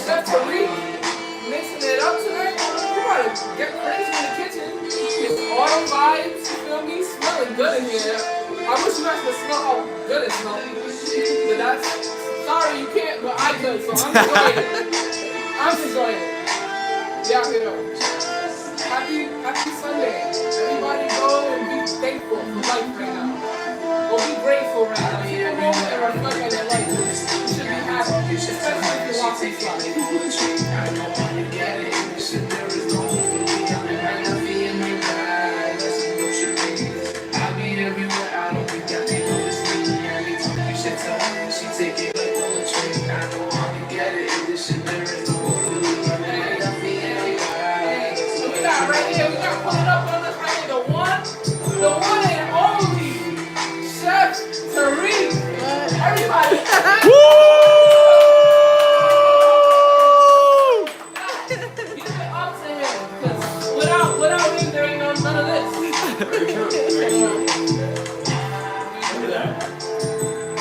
Chef Tarik mixing it up tonight. We're about to get crazy in the kitchen. It's autumn vibes, you feel me? Smelling good in here. I wish you guys could smell how good it smells. But that's, sorry you can't, but I could, so I'm enjoying it. I'm enjoying it. Yeah, you know. Happy Sunday. Everybody go and be thankful for life right now. Or be grateful right now. Take a moment and reflect on your life. You should be happy, especially if you're walking fly. I don't want to get it. There is no hope for me. I'm in my coffee and my ride. That's some bullshit things. I'll be everywhere. I don't think that they notice me. I be talking shit to her. She take it like poetry. I don't want to get it. This shit there is no hope for me. I'm in my coffee and my ride. We got right here. We got pulling up on us right here. The one and only Chef Tarik. Everybody. Woo! Give it up to him, because without him, there ain't none of this. Very true. Look at that.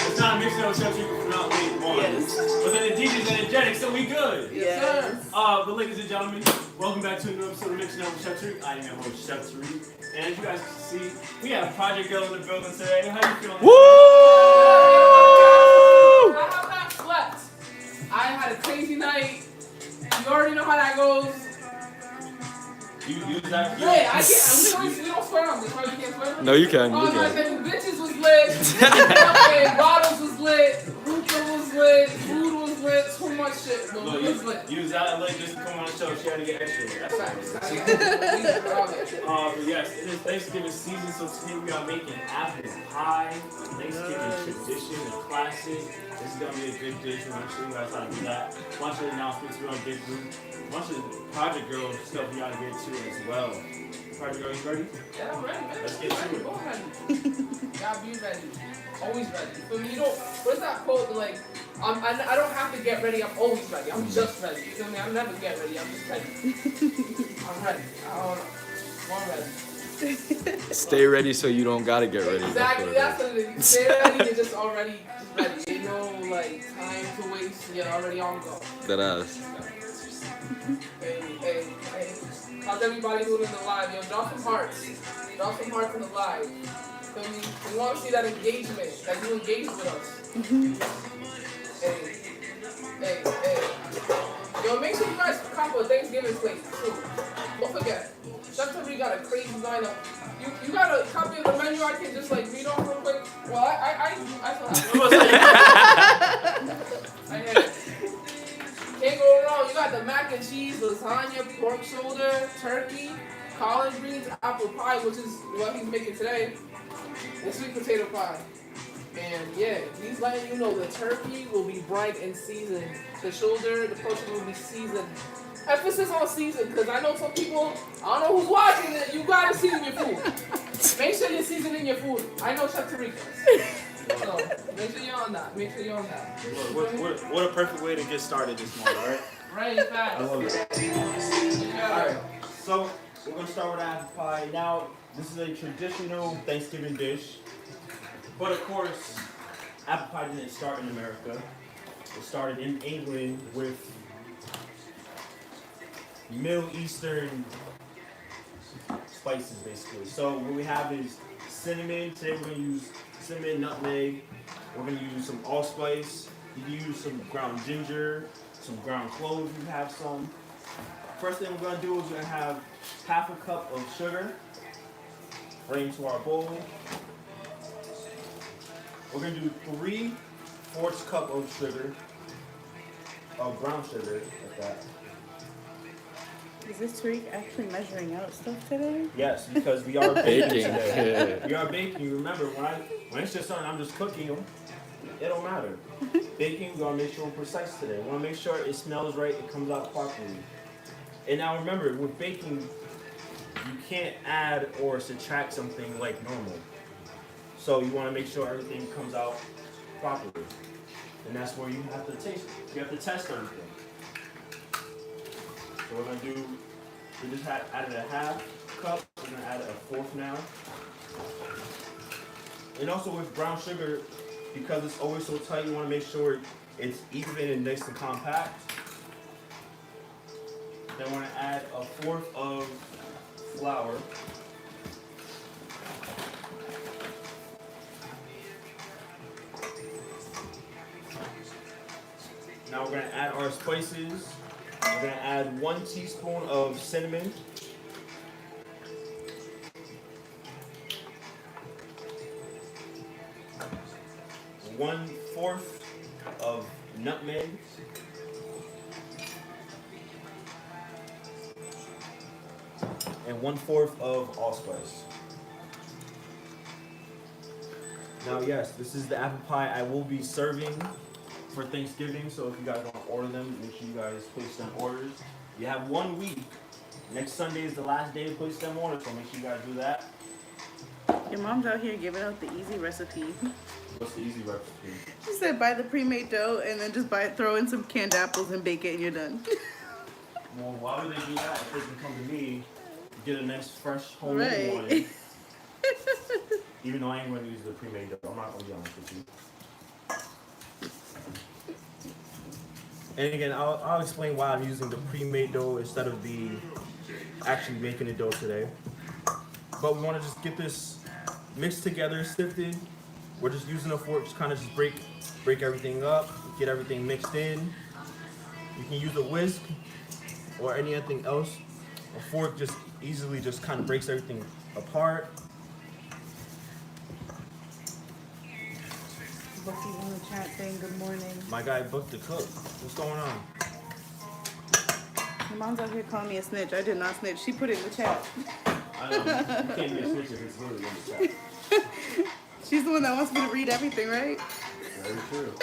It's not mixing up Chef Tarik from out late one. Yes. But then the DJ's energetic, so we good. Yes. But ladies and gentlemen, welcome back to a new episode of Mixing Up with Chef Tarik. I am your host, Chef Tarik. And as you guys can see, we have Project Girl in the building today. How you feeling? Woo! I have not slept. I had a crazy night. You already know how that goes. You use that? Yeah, I can't. We don't swear on this, right? We can't swear? No, you can. Oh, my baby, bitches was lit. Fucking bottles was lit. Hookah was lit. Food was lit. Too much shit. But Look, it was lit. use that like just to come on the show. She had to get extra. That's Facts. but yes, it is Thanksgiving season, so today we are making apple pie. Thanksgiving tradition, a classic. This is gonna be a good dish. We're gonna show you guys how to do that. Bunch of announcements we're gonna get through. Bunch of Project Girl stuff we gotta get to as well. Project Girl, you ready? Yeah, I'm ready, man. Let's get to it. Go ahead. Gotta be ready. Always ready. So you don't. What's that quote? Like, I don't have to get ready. I'm always ready. I'm just ready. You feel me? I never get ready. I'm just ready. I'm ready. I don't know. I'm ready. Stay ready so you don't gotta get ready. Exactly, that's what it is. You stay ready, you're just already ready. Ain't no like time to waste. You're already on go. That ass. Hey. How's everybody doing in the live? Yo, drop some hearts. Drop some hearts in the live. Feel me? We want to see that engagement, that you engage with us. Hey. Yo, make sure you guys cop a Thanksgiving plate too. Don't forget. Chef Tarik got a crazy lineup. You got a copy of the menu I can just like read off real quick? Well, I still have it. I had it. Can't go wrong. You got the mac and cheese, lasagna, pork shoulder, turkey, collard greens, apple pie, which is what he's making today, and sweet potato pie. And yeah, he's letting you know the turkey will be bright and seasoned. The shoulder, the pork shoulder will be seasoned. Emphasis on season, because I know some people, I don't know who's watching it, you gotta season your food. Make sure you're seasoning your food. I know Chef Tarik does. So, make sure you're on that. What a perfect way to get started this morning, right? Right, fast. I love it. Yeah. Alright, so we're going to start with apple pie. Now, this is a traditional Thanksgiving dish. But of course, apple pie didn't start in America. It started in England with Middle Eastern spices, basically. So what we have is cinnamon. Today we're going to use cinnamon, nutmeg. We're going to use some allspice. You can use some ground ginger, some ground cloves if you have some. First thing we're going to do is we're going to have half a cup of sugar right into our bowl. We're going to do 3/4 cup of sugar, of brown sugar, like that. Is this Tarik actually measuring out stuff today? Yes, because we are baking Baking. today. We are baking. Remember, when it's just something I'm just cooking, it don't matter. Baking, we gotta make sure we're precise today. We wanna make sure it smells right, it comes out properly. And now remember, with baking, you can't add or subtract something like normal. So you wanna make sure everything comes out properly. And that's where you have to taste. You have to test everything. So we're gonna do, we just added a half cup, we're gonna add a 1/4 now. And also with brown sugar, because it's always so tight, you wanna make sure it's even and nice and compact. Then we're gonna add a 1/4 of flour. Now we're gonna add our spices. We're gonna add 1 teaspoon of cinnamon. One-4 of nutmeg. And 1/4 of allspice. Now yes, this is the apple pie I will be serving for Thanksgiving, so if you guys want to order them, make sure you guys place them orders. You have 1 week. Next Sunday is the last day to place them orders, so make sure you guys do that. Your mom's out here giving out the easy recipe. What's the easy recipe? She said buy the pre-made dough and then just throw in some canned apples and bake it and you're done. Well, why would they do that if they can come to me, get a nice fresh homemade one? Right. Even though I ain't going to use the pre-made dough, I'm not going to be honest with you. And again, I'll explain why I'm using the pre-made dough instead of the actually making the dough today. But we want to just get this mixed together, sifted. We're just using a fork to kind of just break everything up, get everything mixed in. You can use a whisk or anything else. A fork just easily just kind of breaks everything apart. Bucky's in the chat saying good morning. My guy booked the cook. What's going on? Your mom's out here calling me a snitch. I did not snitch. She put it in the chat. I know, you can't be a snitch if it's literally in the chat. She's the one that wants me to read everything, right? Very true.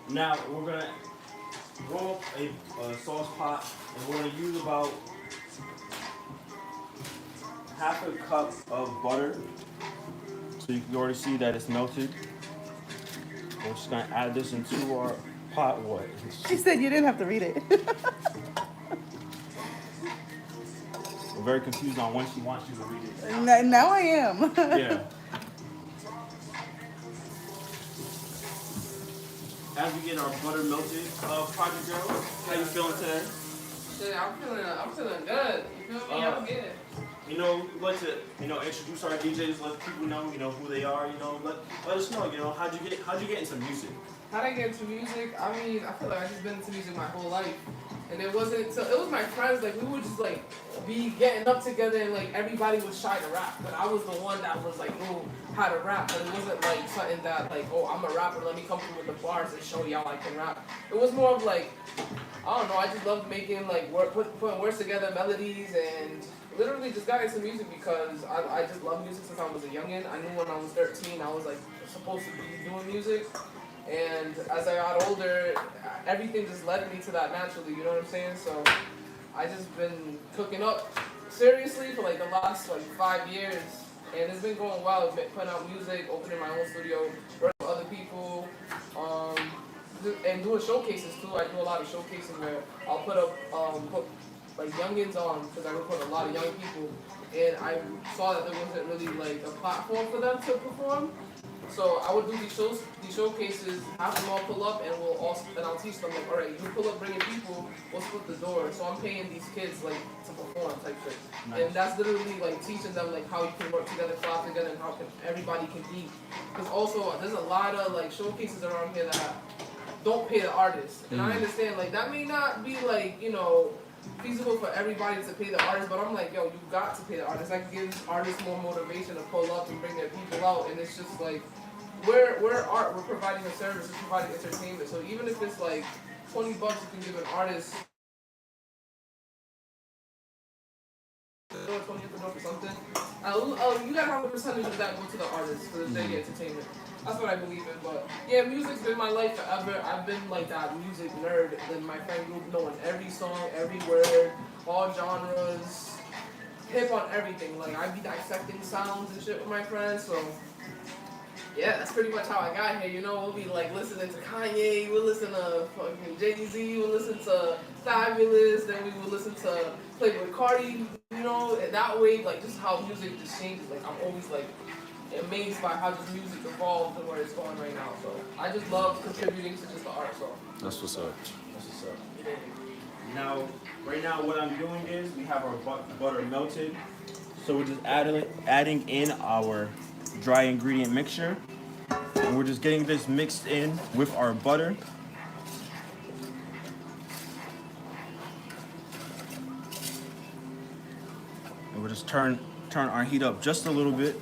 Now we're gonna roll up a sauce pot, and we're gonna use about half a cup of butter. So you can already see that it's melted. We're just gonna add this into our pot. What? She said you didn't have to read it. We're very confused on when she wants you to read it. Now I am. Yeah. As we get our butter melted, Project Girl, how you feeling today? Shit, I'm feeling good. You feel me? I'm good. You know, we like to, introduce our DJs, let people know, who they are, let us know, how'd you get into music? How'd I get into music? I mean, I feel like I've just been into music my whole life. And it wasn't, so it was my friends, like, we would just, like, be getting up together and, like, everybody was shy to rap. But I was the one that was, like, oh, how to rap. But it wasn't, like, something that, like, oh, I'm a rapper, let me come through with the bars and show y'all I can rap. It was more of, like, I don't know, I just loved making, like, putting words together, melodies, and literally just got into music because I just love music since I was a youngin'. I knew when I was 13 I was, like, supposed to be doing music. And as I got older, everything just led me to that naturally, you know what I'm saying? So I just been cooking up seriously for like the last like 5 years, and it's been going well. I've been putting out music, opening my own studio, working with other people, and doing showcases too. I do a lot of showcases where I'll put like youngins on, because I record a lot of young people, and I saw that there wasn't really like a platform for them to perform. So I would do these showcases, have them all pull up, and I'll teach them like, all right, you pull up, bringing people, we'll split the door. So I'm paying these kids like to perform type shit, nice. And that's literally like teaching them like how you can work together, clap together, and how everybody can eat. Because also there's a lot of like showcases around here that don't pay the artists, and I understand like that may not be like feasible for everybody to pay the artist, but I'm like, yo, you got to pay the artist. That gives artists more motivation to pull up and bring their people out, and it's just like, we're art, we're providing a service, we're providing entertainment, so even if it's like $20 you can give an artist, $20 for something, you gotta have a percentage of that go to the artist for the day entertainment. That's what I believe in. But yeah, music's been my life forever. I've been like that music nerd in my friend group, knowing every song, every word, all genres, hip on everything. Like I be dissecting sounds and shit with my friends. So yeah, that's pretty much how I got here. We'll be like listening to Kanye, we'll listen to fucking Jay-Z, we'll listen to Fabulous, then we will listen to Playboy Cardi. And that way, like just how music just changes. Like I'm always like amazed by how this music evolved and where it's going right now. So I just love contributing to just the art. So That's what's up. That's what's up. Now, right now, what I'm doing is we have our butter melted. So we're just adding in our dry ingredient mixture, and we're just getting this mixed in with our butter. And we'll just turn our heat up just a little bit.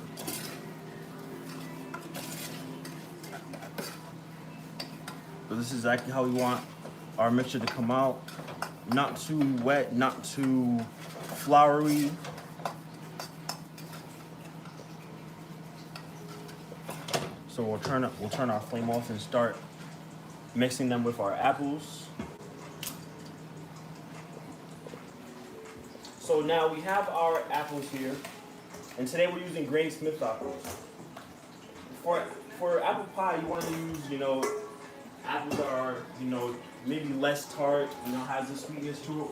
So this is exactly how we want our mixture to come out. Not too wet, not too floury. So we'll turn our flame off and start mixing them with our apples. So now we have our apples here, and today we're using Granny Smith apples. For apple pie, you want to use apples that are maybe less tart, has the sweetness to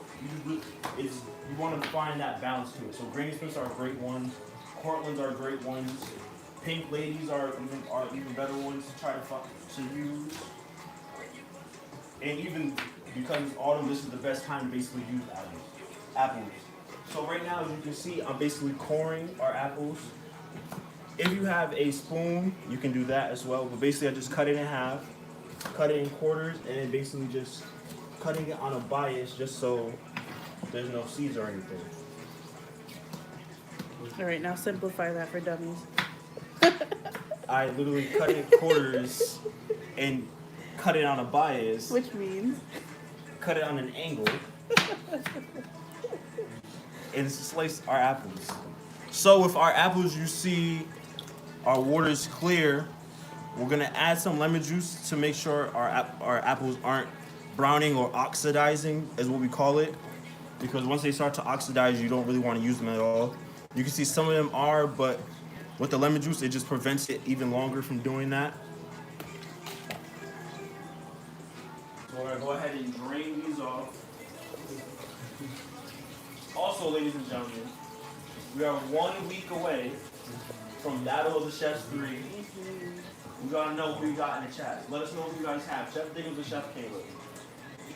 it. You want to find that balance to it. So Granny Smiths are great ones, Cortlands are great ones. Pink Ladies are even better ones to try to use. And even because it's autumn, this is the best time to basically use apples. So right now, as you can see, I'm basically coring our apples. If you have a spoon, you can do that as well. But basically, I just cut it in half, cut it in quarters, and then basically just cutting it on a bias just so there's no seeds or anything. All right, now simplify that for dummies. I literally cut it in quarters and cut it on a bias. Which means? Cut it on an angle. And slice our apples. So with our apples, you see our water is clear. We're gonna add some lemon juice to make sure our apples aren't browning or oxidizing, is what we call it. Because once they start to oxidize, you don't really want to use them at all. You can see some of them are, but with the lemon juice, it just prevents it even longer from doing that. So we're gonna go ahead and drain these off. Also, ladies and gentlemen, We are 1 week away from Battle of the Chefs 3. We gotta know who you got in the chat. Let us know who you guys have. Chef Diggins or Chef Caleb.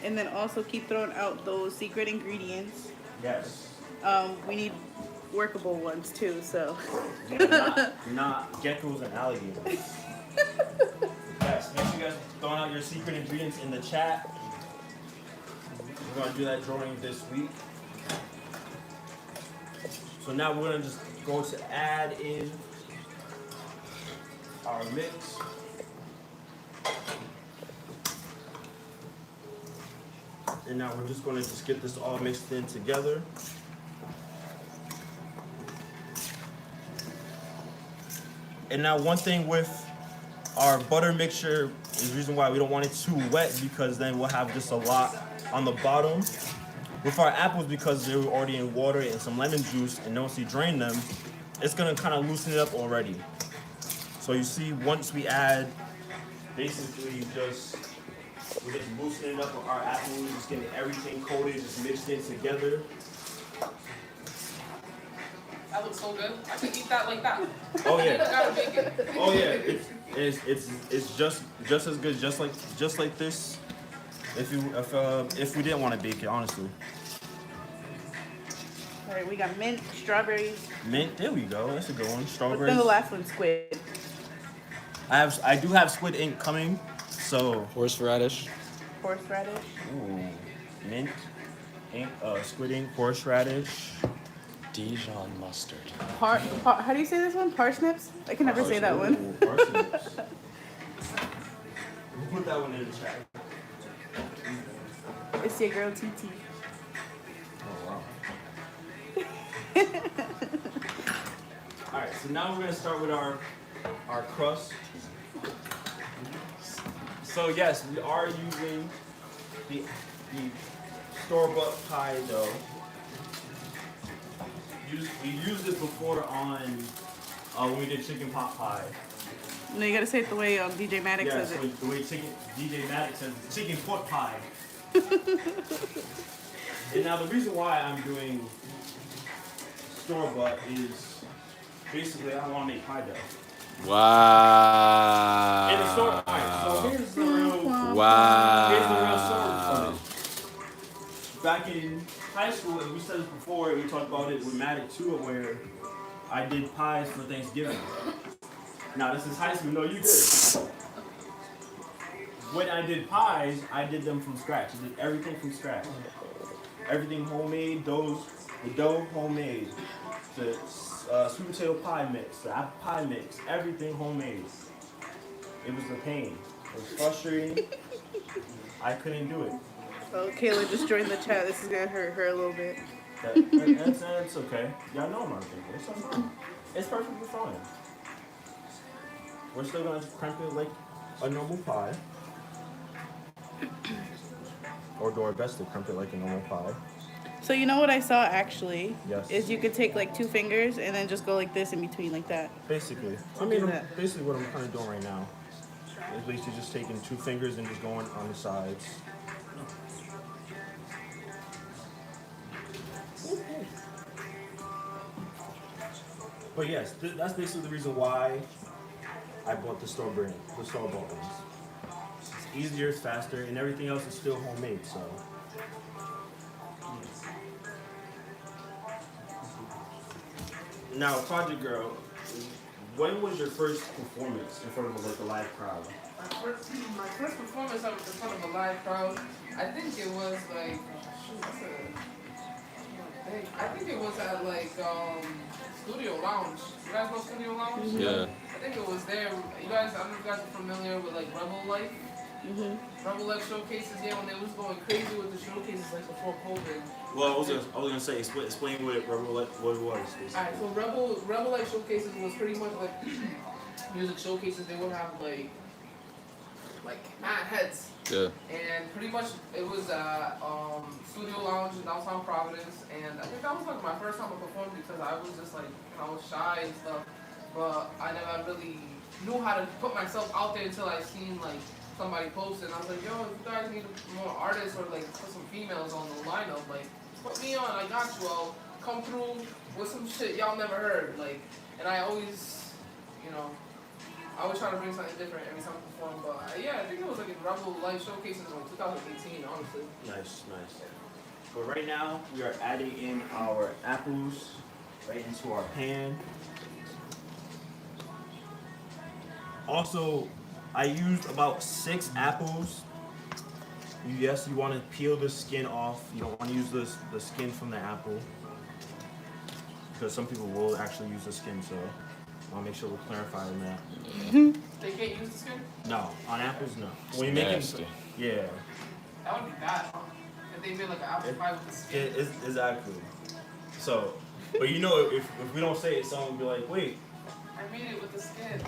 And then also keep throwing out those secret ingredients. Yes. We need workable ones too, so. Yeah, not geckos and alligators. Yes, make sure you guys throwing out your secret ingredients in the chat. We're gonna do that drawing this week. So now we're gonna just go to add in our mix. And now we're just gonna get this all mixed in together. And now one thing with our butter mixture is the reason why we don't want it too wet, because then we'll have just a lot on the bottom. With our apples, because they were already in water and some lemon juice, and once you drain them, it's gonna kind of loosen it up already. So you see, once we add, basically we're just loosening up with our apples, just getting everything coated, just mixed in together. That looks so good. I could eat that like that. Oh I yeah. gotta make it. Oh yeah. It's just as good, just like this. If we didn't want to bake it, honestly. All right, we got mint, strawberries. Mint, there we go. That's a good one. What's Strawberries. been the last one? Squid. I do have squid ink coming, so. Horseradish. Horseradish. Ooh, mint, ink, squid ink, horseradish. Dijon mustard. How do you say this one? Parsnips? I can never say that one. Ooh, parsnips. We'll put that one in the chat. It's your girl TT. Oh wow. Alright, so now we're gonna start with our crust. So yes, we are using the store-bought pie dough. We used this before on when we did chicken pot pie. No, you gotta say it the way DJ Maddox says so it. the way DJ Maddox says it, chicken pot pie. And now the reason why I'm doing store-bought is basically I want to make pie dough. Wow. And the store, alright, so here's the real Wow. story of it. Back in high school, and we said this before, we talked about it with Matic too, where I did pies for Thanksgiving. Now this is high school. No, you did. When I did pies, I did them from scratch. I did everything from scratch. Everything homemade. The dough homemade. The sweet potato pie mix, the apple pie mix, everything homemade. It was a pain. It was frustrating. I couldn't do it. Oh, Kayla just joined the chat. This is gonna hurt her a little bit. That's okay. Y'all know I'm not thinking. It's fine. It's perfectly fine. We're still gonna crank it like a normal pie. Or do our best to crank it like a normal pie. So you know what I saw actually? Yes. Is you could take like 2 fingers and then just go like this in between like that. Basically. I'll do that. Basically what I'm kind of doing right now. Is basically just taking 2 fingers and just going on the sides. But yes, that's basically the reason why I bought the store-bought ones. It's easier, it's faster, and everything else is still homemade, so. Now, Project Girl, when was your first performance in front of like a live crowd? My first performance in front of a live crowd, I think it was like, I think it was at like Studio Lounge. You guys know Studio Lounge? Yeah. I think it was there. You guys, I don't know if you guys are familiar with like Rebel Life. Rebel Life showcases, yeah, when they was going crazy with the showcases like before COVID. Well, I was gonna say explain what Rebel Life what it was. Basically. Alright, so Rebel Life showcases was pretty much like music showcases. They would have like mad heads. Yeah. And pretty much it was Studio Lounge in downtown Providence, and I think that was like my first time I performed because I was just like, I was shy and stuff, but I never really knew how to put myself out there until I seen like somebody post it, and I was like, yo, if you guys need more artists or like put some females on the lineup, like put me on, I got you, I'll come through, with some shit y'all never heard. Like, and I always, you know, I always try to bring something different every time I perform. But yeah, I think it was like a Rebel Live Showcases in 2018, honestly. Nice, nice. But right now, we are adding in our apples right into our pan. Also, I used about 6 apples. Yes, you want to peel the skin off. You don't want to use the skin from the apple. Because some people will actually use the skin, so I'll make sure we're clarifying that. They can't use the skin? No, on apples, no. It's When you make nasty. it, yeah. That would be bad, huh? If they made like an apple pie with the skin. Exactly. So, but you know, if we don't say it, someone will be like, wait. I made it with the skin.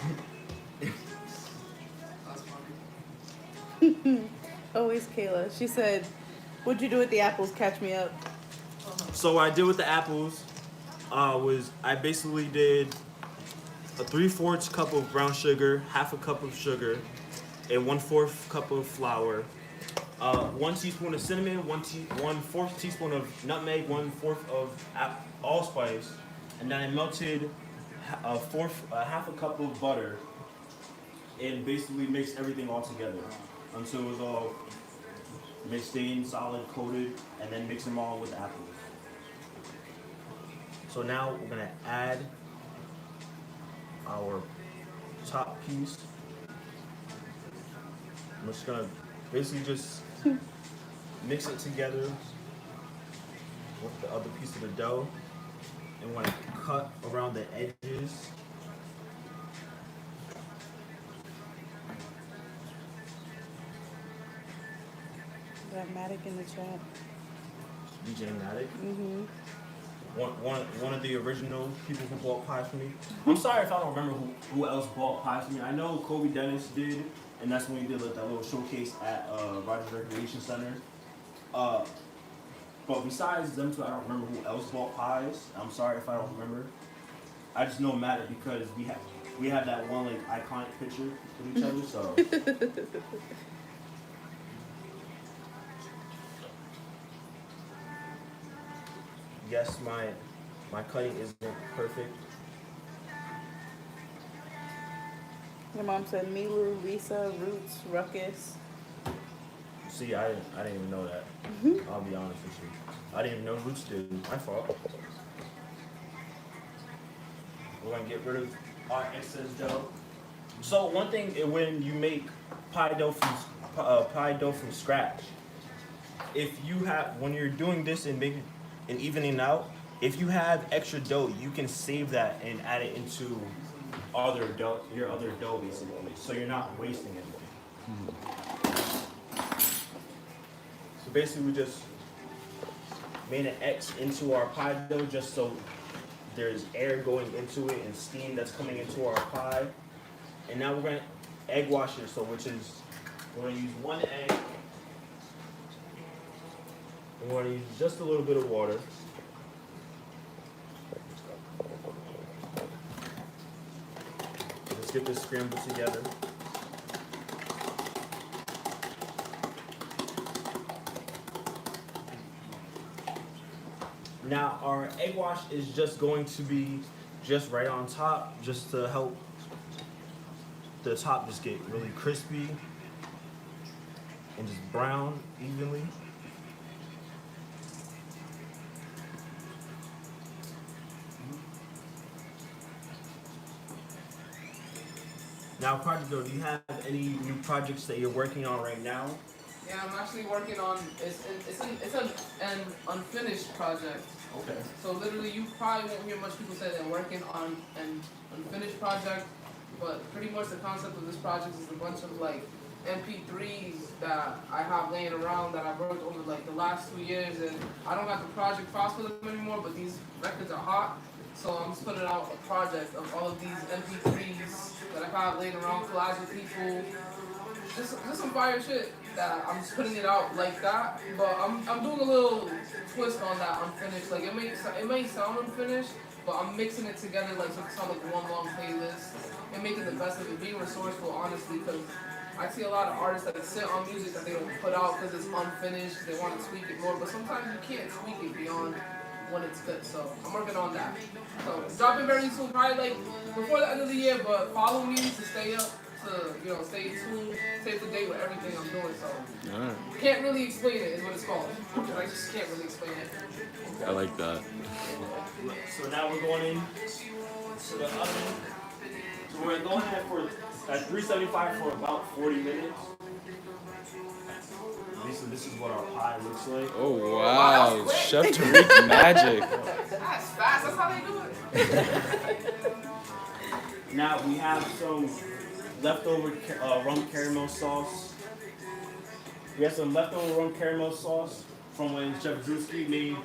That's funny. Always Kayla. She said, "What'd you do with the apples? Catch me up." So what I did with the apples was I basically did a 3/4 cup of brown sugar, half a cup of sugar, and 1/4 cup of flour, 1 teaspoon of cinnamon, 1/4 teaspoon of nutmeg, 1/4 of allspice, and then I melted half a cup of butter, and basically mixed everything all together until it was all mixed in, solid, coated, and then mix them all with apples. So now we're gonna add our top piece. I'm just gonna basically just mix it together with the other piece of the dough, and want to cut around the edges. Got Matic in the chat. DJ Matic. Mm-hmm. One of the original people who bought pies for me. I'm sorry if I don't remember who else bought pies for me. I know Kobe Dennis did, and that's when he did like that little showcase at Rogers Recreation Center. But besides them two, I don't remember who else bought pies. I'm sorry if I don't remember. I just know Matic because we have that one like iconic picture with each other. So. Yes, my cutting isn't perfect. Your mom said Milu, Lisa, Roots, Ruckus. See, I didn't even know that. I'll be honest with you. I didn't even know Roots did. My fault. We're gonna get rid of our excess dough. So one thing when you make pie dough from scratch, if you have when you're doing this and making and evening out, if you have extra dough, you can save that and add it into your other dough basically, so you're not wasting anything. So basically, we just made an X into our pie dough just so there's air going into it and steam that's coming into our pie. And now we're gonna egg wash it, we're gonna use 1 egg. And we're gonna use just a little bit of water. Let's get this scrambled together. Now our egg wash is just going to be just right on top, just to help the top just get really crispy and just brown evenly. Now, Project Girl, do you have any new projects that you're working on right now? Yeah, I'm actually working on it's an unfinished project. Okay. So literally, you probably won't hear much people say they're working on an unfinished project, but pretty much the concept of this project is a bunch of like MP3s that I have laying around that I've worked over like the last 2 years, and I don't have the project files for them anymore, but these records are hot. So I'm just putting out a project of all of these MP3s that I have laying around, collage with people, just some fire shit that I'm just putting it out like that. But I'm doing a little twist on that unfinished. Like it may sound unfinished, but I'm mixing it together like so it sounds like one long playlist and making the best of it, being resourceful, honestly, because I see a lot of artists that sit on music that they don't put out because it's unfinished. They want to tweak it more, but sometimes you can't tweak it beyond when it's good. So I'm working on that. So dropping very soon, probably like before the end of the year. But follow me to stay up, to stay tuned, stay up to date with everything I'm doing. So Alright. can't really explain it. Is what it's called. I just can't really explain it. I like that. So now we're going in to the oven. So we're going at 375 for about 40 minutes. This is what our pie looks like. Oh Wow, wow, that was Chef Tarik magic. That's fast. That's how they do it. Now we have some leftover rum caramel sauce. We have some leftover rum caramel sauce from when Chef Drewski made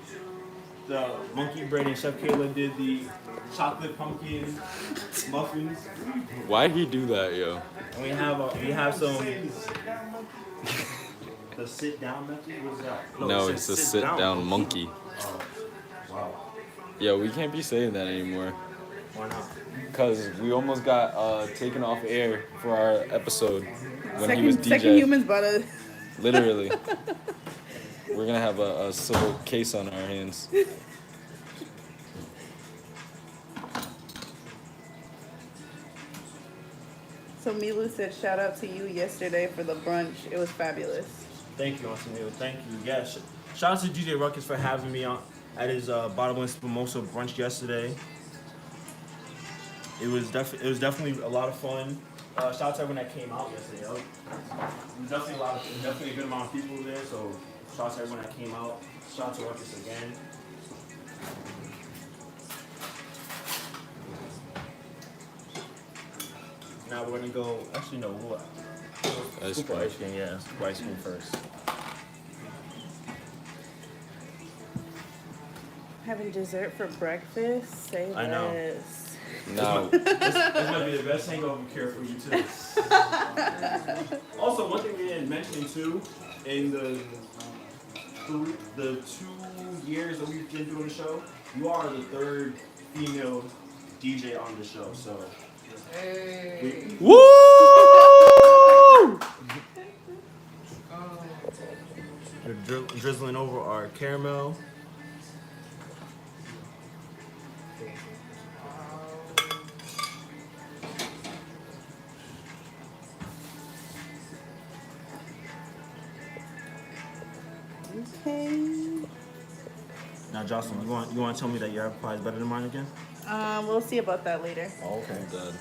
the monkey bread and Chef Kayla did the chocolate pumpkin muffins. Why'd he do that, yo? And we have some the sit down method. What is that? No, it's a sit down monkey. Oh, wow. Yo, we can't be saying that anymore. Why not? Because we almost got taken off air for our episode when he was DJ. Second humans about to. Literally. We're gonna have a civil case on our hands. So Milu said shout out to you yesterday for the brunch. It was fabulous. Thank you, Auntie Neil. Thank you. Yeah, shout out to DJ Ruckus for having me on at his Bottomless Mimosa brunch yesterday. It was definitely a lot of fun. Shout out to everyone that came out yesterday. It was definitely a good amount of people there. So shout out to everyone that came out. Shout out to Ruckus again. Now we're gonna go. Actually, no. Ice cream. Ice cream. Yeah, scoop ice cream first. Having dessert for breakfast? Say I know. less. No. This might be the best hangover cure for you too. Also, one thing we didn't mention too, in the 2 years that we've been doing the show, you are the third female DJ on the show. So, Hey. Woo! we're drizzling over our caramel. Okay. Now, Jocelyn, you want to tell me that your apple pie is better than mine again? We'll see about that later. Oh, okay. I'm dead.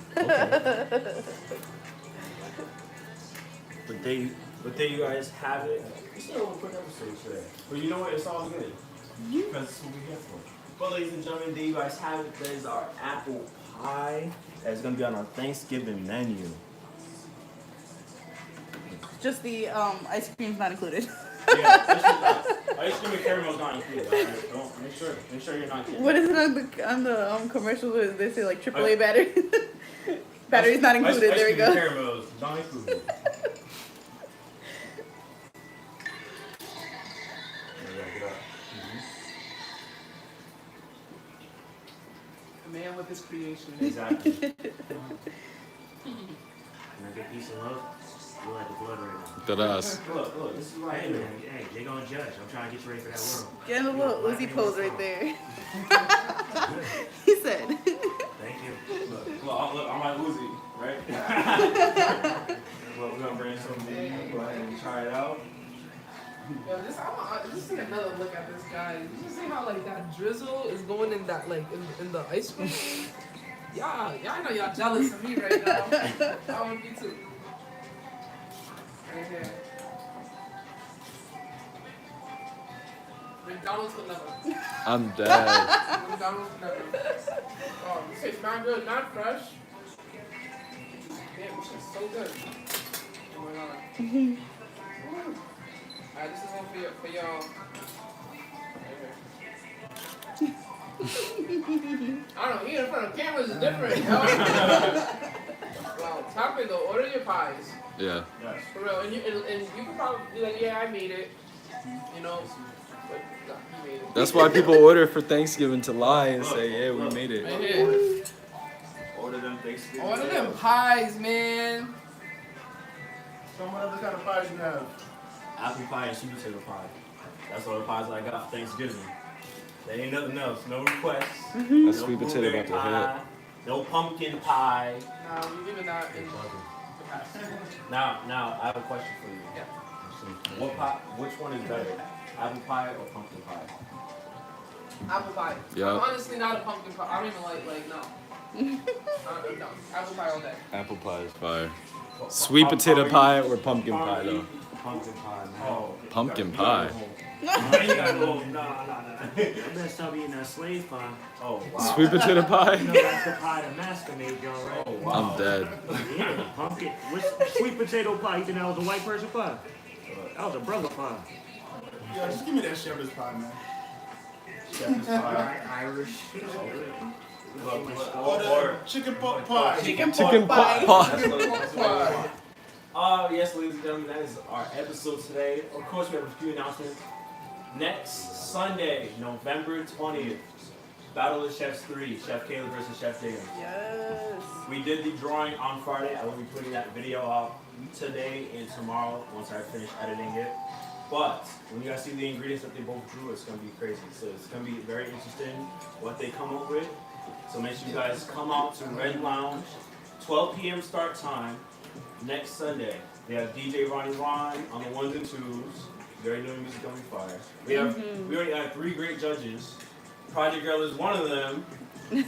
Okay. But there you guys have it. We still have a quick episode today. But you know what? It's all good. Because that's what we're here for. But ladies and gentlemen, there you guys have it. That is our apple pie. That's going to be on our Thanksgiving menu. Just the ice cream's not included. Yeah, ice cream and caramel's not included. Right? Don't make sure you're not kidding. What is it on the commercial? They say like AAA battery. Battery's not included. There we go. Ice cream and caramel's not included. A man with his creation. Exactly. Can I get peace and love? You like the blood right now. Deadass. Look, this is why hey, man, hey, they gonna judge. I'm trying to get you ready for that world. Get in the little Uzi pose right there. He said. Thank you. Look, I'm like Uzi, right? Well, we're gonna bring some meat. Go ahead and try it out. Yo, just take another look at this guy. You see how like that drizzle is going in that like in the ice cream? y'all know y'all jealous of me right now. I want to be too. Right here. McDonald's could never. I'm dead. McDonald's could never. Oh, this tastes not good, not fresh. Damn, this is so good. Oh my god. Alright, this is one for y'all. I don't know, eating in front of cameras is different, yo. Wow, Tarik though, order your pies. Yeah. Yes. For real, and you can probably be like, yeah, I made it. You know, but no, you made it. That's why people order for Thanksgiving to lie and say, yeah, we made it. Right here. Order them Thanksgiving. Order them pies, man. So what other kind of pies you have? Apple pie and sweet potato pie. That's all the pies I got for Thanksgiving. There ain't nothing else. No requests. That No sweet potato blueberry about to pie. No pumpkin pie. No, you're leaving that in the past. Now I have a question for you. Yeah. What pie? Which one is better, apple pie or pumpkin pie? Apple pie. Yeah. I'm honestly not a pumpkin pie. I don't even like no. No. Apple pie all day. Apple pie is fire. Sweet potato pie or pumpkin pie though? Pumpkin pie, man. Oh. Pumpkin pie. Man, you gotta go. Nah. I better stop eating that slave pie. Oh wow. Sweet potato You know pie? that's the pie the master made, y'all, right? Oh wow. I'm dead. Yeah, pumpkin. What's sweet potato pie? You think that was a white person pie? That was a brother pie. Yo, just give me that shepherd's pie, man. Shepherd's pie. Irish. Or chicken pot pie. Chicken pot. That's what yes, ladies and gentlemen, that is our episode today. Of course, we have a few announcements. Next Sunday, November 20th, Battle of Chefs 3, Chef Caleb versus Chef Jacob. Yes. We did the drawing on Friday. I will be putting that video out today and tomorrow once I finish editing it. But when you guys see the ingredients that they both drew, it's going to be crazy. So it's going to be very interesting what they come up with. So make sure you guys come out to Red Lounge, 12 p.m. start time, next Sunday. They have DJ Ronnie Ron on the ones and twos. You already know the music gonna be fire. We already have 3 great judges. Project Girl is one of them. Woo!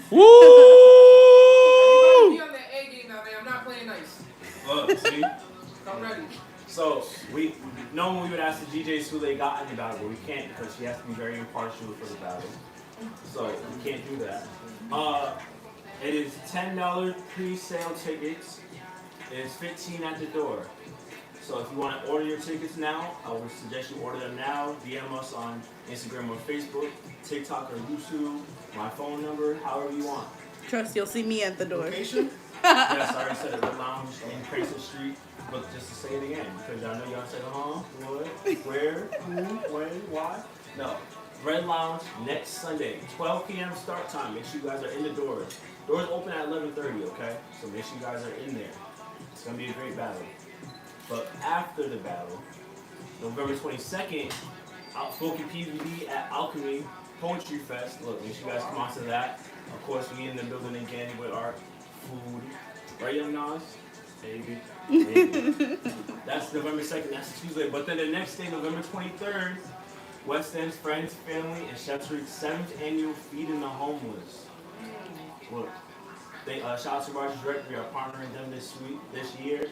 Be on the A game now, man. I'm not playing nice. Look, see? I'm ready. So we normally we would ask the DJs who they got in the battle, but we can't because she has to be very impartial for the battle. So we can't do that. It is $10 pre-sale tickets. It is $15 at the door. So if you want to order your tickets now, I would suggest you order them now. DM us on Instagram or Facebook, TikTok or YouTube, my phone number, however you want. Trust you'll see me at the door. Location? Yes, I already said it. Red Lounge in Cranston Street. But just to say it again, because y'all know y'all said, what, where, who, when, why? No. Red Lounge next Sunday, 12 p.m. start time. Make sure you guys are in the doors. Doors open at 11:30, okay? So make sure you guys are in there. It's going to be a great battle. But after the battle, November 22nd, Outspoken PVD at Alchemy Poetry Fest. Look, make sure you guys come out to that. Of course, we in the building again with our food. Right, Young Nas? Maybe. That's November 2nd, that's Tuesday. But then the next day, November 23rd, West End's Friends, Family, and Chef Tarik's 7th annual Feeding the Homeless. Look, they shout out to Rogers Direct. We are partnering them this year.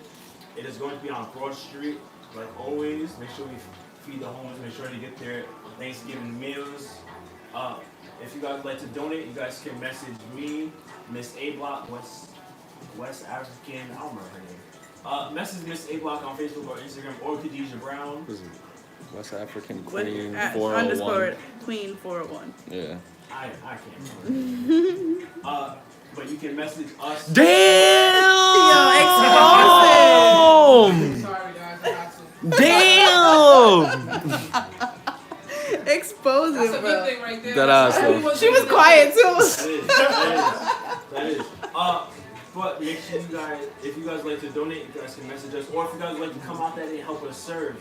It is going to be on Broad Street, like always. Make sure we feed the homeless. Make sure they get their Thanksgiving meals. If you guys would like to donate, you guys can message me, Miss A Block, West African. I don't remember her name. Message Miss A Block on Facebook or Instagram, or Khadijah Brown. West African What- Queen at 401. underscore Queen 401. Yeah. I can't remember. But you can message us. Damn! Yo, Sorry, guys. I got to. Damn! Expose That's it, a big bro. thing right there. That ass, though. Everyone's She was doing quiet that. too. That is. But make sure you guys, if you guys like to donate, you guys can message us. Or if you guys like to come out that day and help us serve,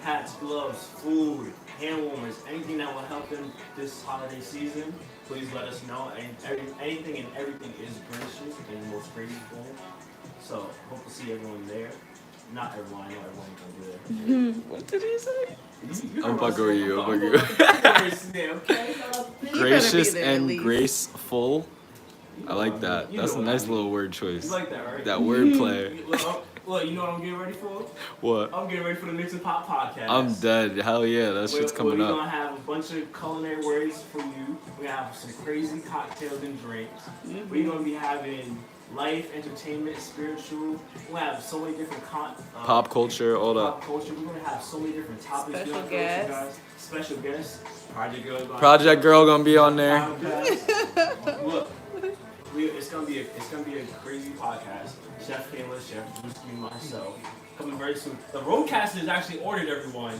hats, gloves, food, hand warmers, anything that will help them this holiday season, please let us know. And anything and everything is gracious and the most grateful. So hope to see everyone there. Not everyone, I know everyone can do that. What did he say? You I'm fucking with you, I'm fucking with you. Okay? Gracious there at and least. graceful. I like that. You That's know a what I nice mean. little word choice. You like that, right? That word play. Look, you know what I'm getting ready for? What? I'm getting ready for the Mix and Pop podcast. I'm dead. Hell yeah, that shit's coming We're up. gonna have a bunch of culinary words for you. We're gonna have some crazy cocktails and drinks. We're gonna be having life, entertainment, spiritual. We're gonna have so many different Pop culture, all that. pop culture. We're gonna have so many different topics. Special we're gonna throw at you guests. guys. Special guests. Project Girl gonna be on there. Look, it's gonna be a crazy podcast. Chef Kayla, Chef Bruce, me, myself, coming very soon. The roadcaster is actually ordered, everyone.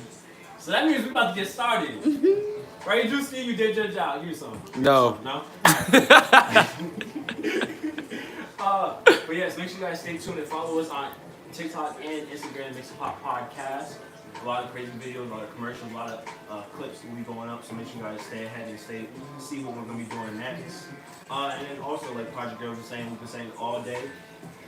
So that means we're about to get started. Right, Juicy? You did your job. Give me some. No. No? But yes, make sure you guys stay tuned and follow us on TikTok and Instagram, Mix It Pop Podcast. A lot of crazy videos, a lot of commercials, a lot of clips will be going up. So make sure you guys stay ahead and see what we're gonna be doing next. And then also, like Project Girl was saying, we've been saying all day.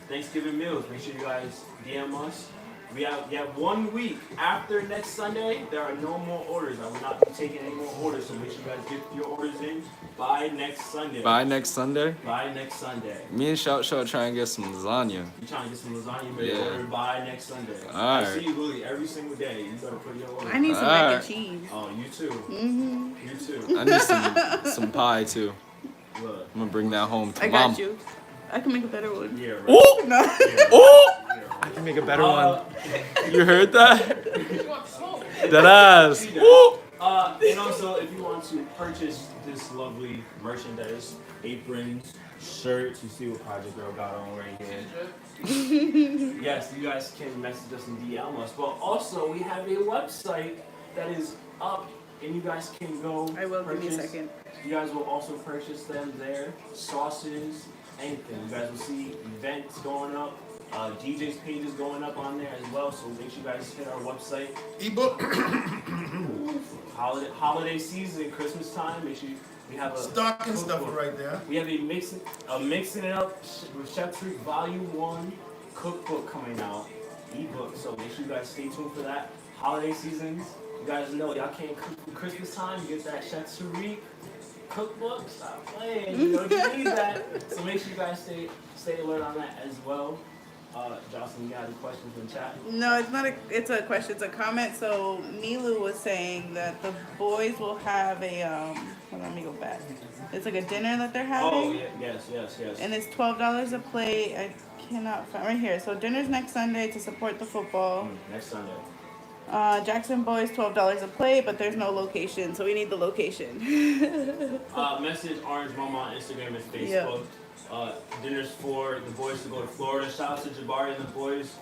Thanksgiving meals. Make sure you guys DM us. We have 1 week after next Sunday. There are no more orders. I will not be taking any more orders. So make sure you guys get your orders in by next Sunday. By next Sunday? By next Sunday. Me and Shout trying to get some lasagna. You trying to get some lasagna? You Yeah. order by next Sunday. All right. I see you literally every single day. You gotta put your order. I need some mac and cheese. Oh, you too. Mm-hmm. You too. I need some pie too. Look. I'm gonna bring that home to I mom. got you. I can make a better one. Yeah, right. Oh! No. Yeah, Oh! yeah, right. I can make a better one. Uh, You heard that? You want smoke? That ass. Woo! And also, if you want to purchase this lovely merchandise, aprons, shirts, you see what Project Girl got on right here. Yes, you guys can message us and DM us. But also, we have a website that is up, and you guys can go. I will. purchase. Give me a second. You guys will also purchase them there. Sauces, anything. You guys will see events going up. DJ's pages going up on there as well. So make sure you guys hit our website. Ebook. Holiday season, Christmas time. Make sure we have a Stocking cookbook. stuffer right there. We have a mixing it up with Chef Tarik Volume 1 cookbook coming out, ebook. So make sure you guys stay tuned for that. Holiday seasons, you guys know y'all can't cook for Christmas time. You get that Chef Tarik cookbook. Stop playing. You know you need that. So make sure you guys stay alert on that as well. Jocelyn, you got any questions in chat? No, it's not it's a question, it's a comment. So Milu was saying that the boys will have a hold on, let me go back. It's like a dinner that they're having. Oh, yeah, yes. And it's $12 a plate. I cannot find right here. So dinner's next Sunday to support the football. Next Sunday. Jackson Boys $12 a plate, but there's no location, so we need the location. Message Orange Mama on Instagram and Facebook. Dinners for the boys to go to Florida. Shout out to Jabari and the boys.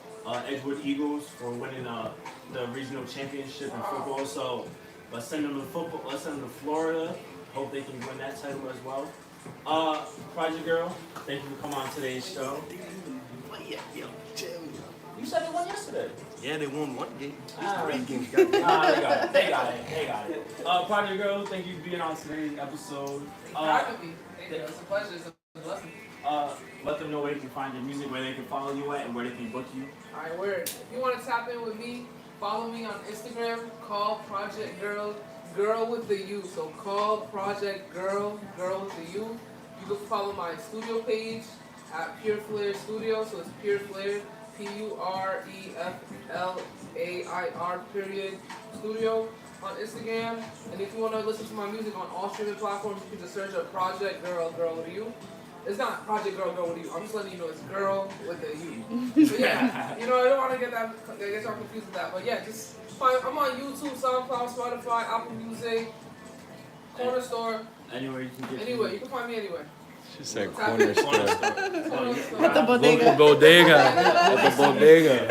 Edgewood Eagles for winning the regional championship in football. So let's send them to football. Let's send them to Florida. Hope they can win that title as well. Project Girl, thank you for coming on today's show. You said they won yesterday. Yeah, they won one game. Ah. 3 games. They got it. Project Girl, thank you for being on today's episode. Having me. Thank you. It's a pleasure. It's a blessing. Let them know where they can find your music, where they can follow you at, and where they can book you. Alright, word. If you want to tap in with me, follow me on Instagram. Call Project Girl, girl with the U. So call Project Girl, girl with the U. You can follow my studio page at Pure Flair Studio. So it's Pure Flair, PUREFLAIR Studio on Instagram. And if you want to listen to my music on all streaming platforms, you can just search up Project Girl, girl with a U. It's not Project Girl, girl with a U. I'm just letting you know it's girl with a U. So yeah, you know, I don't want to get y'all confused with that. But yeah, just find, I'm on YouTube, SoundCloud, Spotify, Apple Music, Corner Store. Anywhere you can get Anyway, you can find me anywhere. She said Tap corner in. store. Corner Store. At the bodega. Local bodega. At the bodega.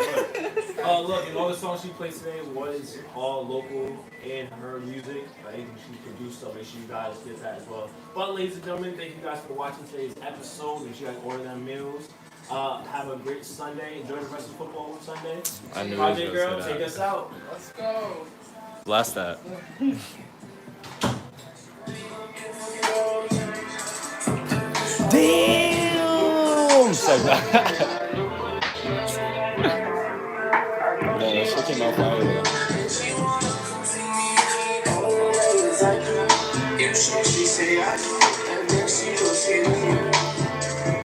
Look, and all the songs she played today was all local in her music. Anything she produced, so make sure you guys get that as well. But ladies and gentlemen, thank you guys for watching today's episode. Make sure you guys order them meals. Have a great Sunday. Enjoy the rest of football on Sunday. I knew Project it was Girl, gonna say take that. us out. Let's go. Blast that. Damn! Said that. No, that shit came out fire though. If she say I, and then she go say